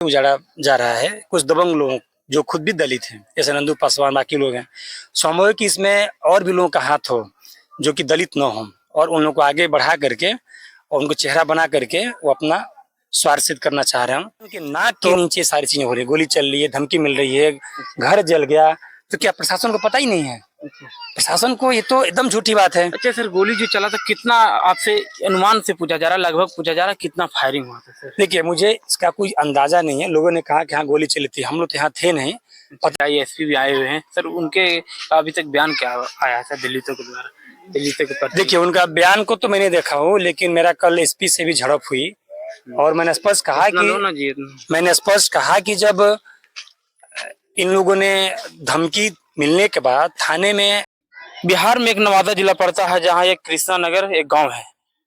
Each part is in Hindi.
उजाड़ा जा रहा है कुछ दबंग लोगों जो खुद भी दलित हैं, जैसे नंदू पासवान बाकी लोग हैं। संभव कि इसमें और भी लोगों का हाथ हो जो कि दलित न हो, और उन लोगों को आगे बढ़ा करके और उनको चेहरा बना करके वो अपना स्वार्थ सिद्ध करना चाह रहे हैं। उनके नाक के नीचे सारी चीजें हो रही है, गोली चल रही है, धमकी मिल रही है, घर जल गया। तो क्या प्रशासन को पता ही नहीं है? प्रशासन को ये तो एकदम झूठी बात है। अच्छा सर, गोली जो चला था कितना, आपसे अनुमान से पूछा जा रहा है, लगभग पूछा जा रहा है कितना फायरिंग हुआ था सर? देखिए, मुझे इसका कोई अंदाजा नहीं है। लोगों ने कहा कि हाँ गोली चली थी, हम लोग तो यहाँ थे नहीं। पता एसपी भी आए हुए हैं सर, उनके अभी तक बयान क्या आया था दलितों के द्वारा, दलितों के प्रति? देखिए, उनका बयान को तो मैंने देखा हूँ, लेकिन मेरा कल एसपी से भी झड़प हुई और मैंने स्पष्ट कहा कि जब इन लोगों ने धमकी मिलने के बाद थाने में, बिहार में एक नवादा जिला पड़ता है जहां एक कृष्णा नगर एक गांव है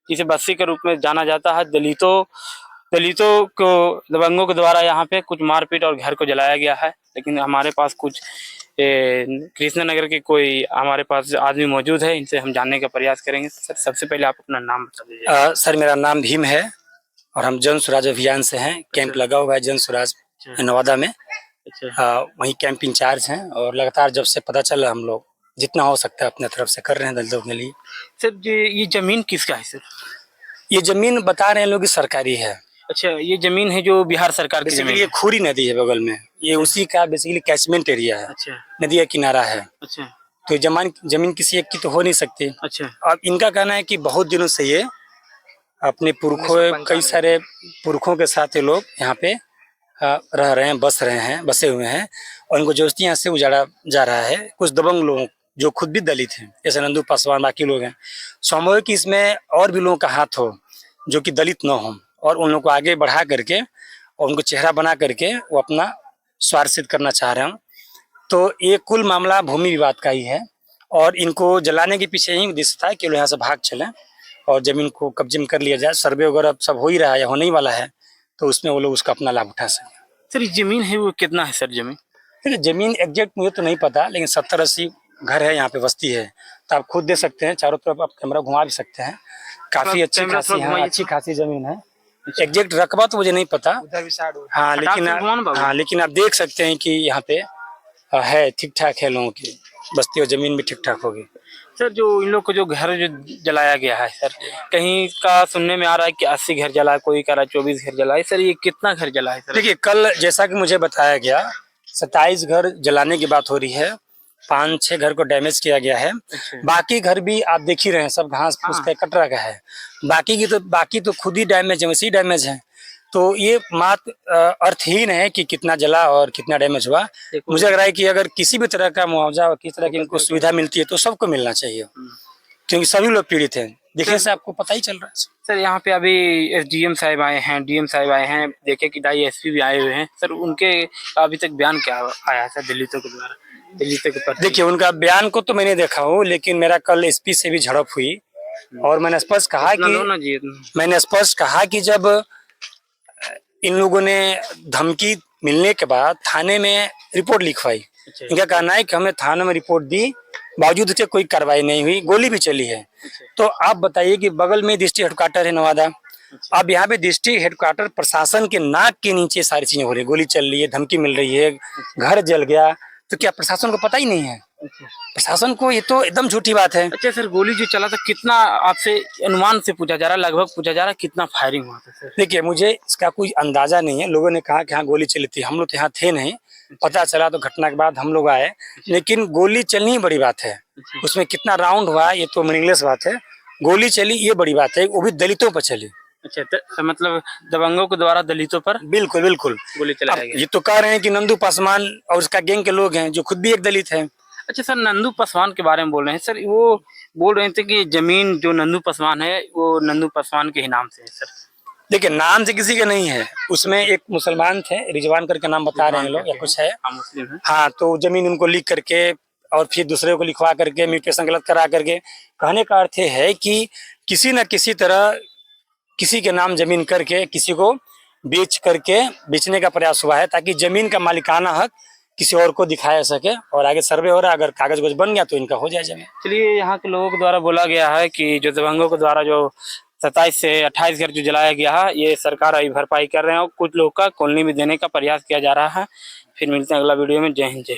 जिसे बस्ती के रूप में जाना जाता है। दलितों को दबंगों के द्वारा यहाँ पे कुछ मारपीट और घर को जलाया गया है। लेकिन हमारे पास कुछ कृष्णा नगर के कोई हमारे पास आदमी मौजूद है, इनसे हम जानने का प्रयास करेंगे। सर, सबसे पहले आप अपना नाम बता दीजिए। सर, मेरा नाम भीम है और हम जन स्वराज अभियान से हैं। कैंप लगा हुआ है जन स्वराज नवादा में। वही कैंप इंचार्ज हैं और लगातार जब से पता चला हम लोग जितना हो सकता है अपने तरफ से कर रहे हैं दलितों के लिए। सर, ये जमीन किसका है सर? ये जमीन बता रहे हैं लोग सरकारी है। अच्छा, ये जमीन है जो बिहार सरकार की जमीन है? ये खूरी नदी है बगल में, ये उसी का बेसिकली कैचमेंट एरिया है। अच्छा, नदी का किनारा है। अच्छा, तो जमीन किसी एक की तो हो नहीं सकती। अच्छा। अब इनका कहना है कि बहुत दिनों से ये अपने पुरखों, कई सारे पुरखों के साथ ये लोग यहाँ पे रह रहे हैं, बसे हुए हैं और इनको जबरदस्ती यहाँ से उजाड़ा जा रहा है कुछ दबंग लोगों जो खुद भी दलित हैं, जैसे नंदू पासवान बाकी लोग हैं। संभव कि इसमें और भी लोगों का हाथ हो जो कि दलित न हो, और उन लोगों को आगे बढ़ा करके और उनको चेहरा बना करके वो अपना स्वार्थ सिद्ध करना चाह रहे हैं। तो ये कुल मामला भूमि विवाद का ही है और इनको जलाने के पीछे यही उद्देश्य था कि लोग यहाँ से भाग चलें और जमीन को कब्जे में कर लिया जाए। सर्वे वगैरह सब हो ही रहा है या होने ही वाला है, तो उसमें वो लोग उसका अपना लाभ उठा सकें। सर, ये जमीन है वो कितना है सर जमीन? देखिए, जमीन एग्जैक्ट मुझे तो नहीं पता, लेकिन 70-80 घर है यहाँ पे, बस्ती है। तो आप खुद देख सकते हैं, चारों तरफ आप कैमरा घुमा भी सकते हैं। काफी अच्छी खासी जमीन है। एग्जैक्ट रकबा तो मुझे नहीं पता। हाँ, लेकिन आप देख सकते हैं कि यहाँ पे है, ठीक ठाक है, लोगों की बस्ती और जमीन भी ठीक ठाक होगी। सर, जो इन लोग को जो घर जो जलाया गया है सर, कहीं का सुनने में आ रहा है कि 80 घर जला है, कोई कह रहा है 24 घर जला है। सर, ये कितना घर जला है सर? देखिए, कल जैसा कि मुझे बताया गया 27 घर जलाने की बात हो रही है, 5-6 घर को डैमेज किया गया है। बाकी घर भी आप देख ही रहे हैं, सब घास फूस का कट रखा है। बाकी तो खुद ही डैमेज है, वैसे ही डैमेज है। तो ये मात्र अर्थहीन है कि कितना जला और कितना डैमेज हुआ। मुझे लग रहा है कि अगर किसी भी तरह का मुआवजा और किसी तरह की इनको सुविधा मिलती है तो सबको मिलना चाहिए, क्योंकि सभी लोग पीड़ित हैं। देखने से आपको पता ही चल रहा है। सर, यहाँ पे अभी एसडीएम साहब आए हैं, डीएम साहब आए हैं, देखे कि एसपी भी आए हुए हैं। सर, उनके अभी तक बयान क्या आया था दलितों के द्वारा, दलितों के प्रति? देखिए, उनका बयान को तो मैंने देखा हूँ, लेकिन मेरा कल एसपी से भी झड़प हुई और मैंने स्पष्ट कहा कि जब इन लोगों ने धमकी मिलने के बाद थाने में रिपोर्ट लिखवाई। इनका कहना है कि हमने थाने में रिपोर्ट दी, बावजूद उससे कोई कार्रवाई नहीं हुई, गोली भी चली है। तो आप बताइए कि बगल में डिस्ट्रिक्ट हेडक्वार्टर है नवादा। अब यहाँ पे डिस्ट्रिक्ट हेडक्वार्टर प्रशासन के नाक के नीचे सारी चीजें हो रही है, गोली चल रही है, धमकी मिल रही है, घर जल गया। तो क्या प्रशासन को पता ही नहीं है? प्रशासन को ये तो एकदम झूठी बात है। अच्छा सर, गोली जो चला था कितना, आपसे अनुमान से पूछा जा रहा है, लगभग पूछा जा रहा है कितना फायरिंग हुआ था सर? देखिए, मुझे इसका कोई अंदाजा नहीं है। लोगों ने कहा कि हाँ गोली चली थी, हम लोग तो यहाँ थे नहीं। पता चला तो घटना के बाद हम लोग आए, लेकिन गोली चलनी ही बड़ी बात है। उसमें कितना राउंड हुआ ये तो मीनिंगलेस बात है। गोली चली ये बड़ी बात है, वो भी दलितों पर चली। अच्छा, तो मतलब दबंगों के द्वारा दलितों पर बिल्कुल गोली चलाया गया। ये तो कह रहे हैं कि नंदू पासवान और उसका गैंग के लोग हैं जो खुद भी एक दलित है। अच्छा सर, नंदू पासवान के बारे में बोल रहे हैं सर, वो बोल रहे थे कि जमीन जो नंदू पासवान है वो नंदू पासवान के ही नाम से है सर। देखिए, नाम से किसी के नहीं है, उसमें एक मुसलमान थे, रिजवान करके नाम बता रहे हैं लोग या कुछ है। मुस्लिम है। हाँ, तो जमीन उनको लिख करके और फिर दूसरे को लिखवा करके म्यूटेशन गलत करा करके, कहने का अर्थ है कि किसी न किसी तरह किसी के नाम जमीन करके किसी को बेचने का प्रयास हुआ है, ताकि जमीन का मालिकाना हक किसी और को दिखाया सके और आगे सर्वे हो रहा है, अगर कागज कुछ बन गया तो इनका हो जाए जमीन। चलिए, यहाँ के लोगों के द्वारा बोला गया है कि जो दबंगों के द्वारा जो 27 से 28 घर जो जलाया गया है, ये सरकार अभी भरपाई कर रहे हैं और कुछ लोग का कॉलोनी में देने का प्रयास किया जा रहा है। फिर मिलते हैं अगला वीडियो में। जय हिंद जय